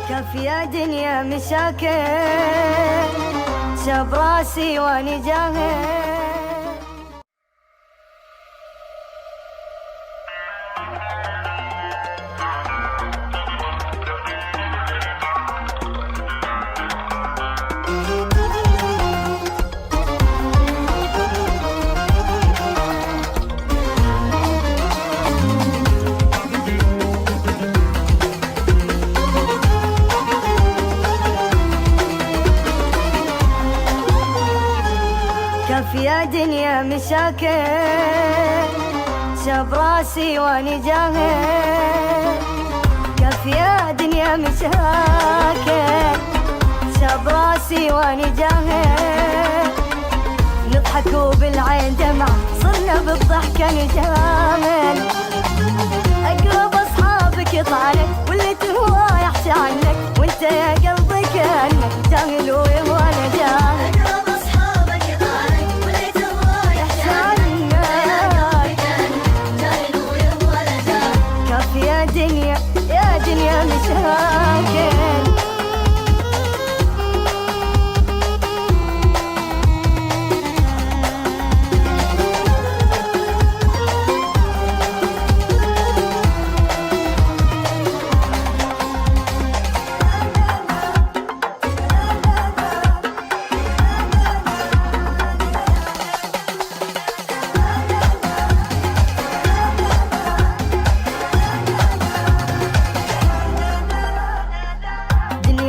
كف يا دنيا مشاكل، شاب راسي واني جاهل. كف يا دنيا مشاكل، شاب راسي واني جاهل. كف يا دنيا مشاكل، شاب راسي واني جاهل. نضحك وبالعين دمع، صرنا بالضحكة نجامل. أقرب أصحابك يطعنك، واللي تهوى يحشى عنك، وانت يا قلبي كأنك جاهل وأنا جاهل. يا دنيا يا دنيا مشاكل.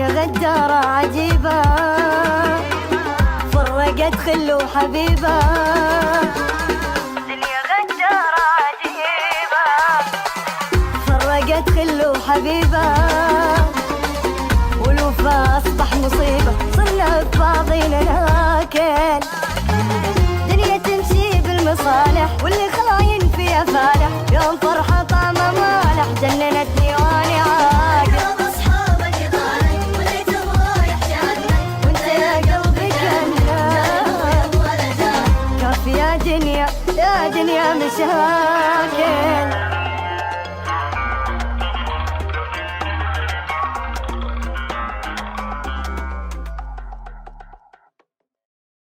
غدارة عجيبة، فرقت خل وحبيبة. دنيا غدارة عجيبة، فرقت خل وحبيبة. والوفا أصبح مصيبة، صرنا ببعضينا ناكل. دنيا تمشي بالمصالح، واللي خاين فيها فالح. يوم فرحة طعمة مالح، جننتني واني عاقل. يا دنيا مشاكل.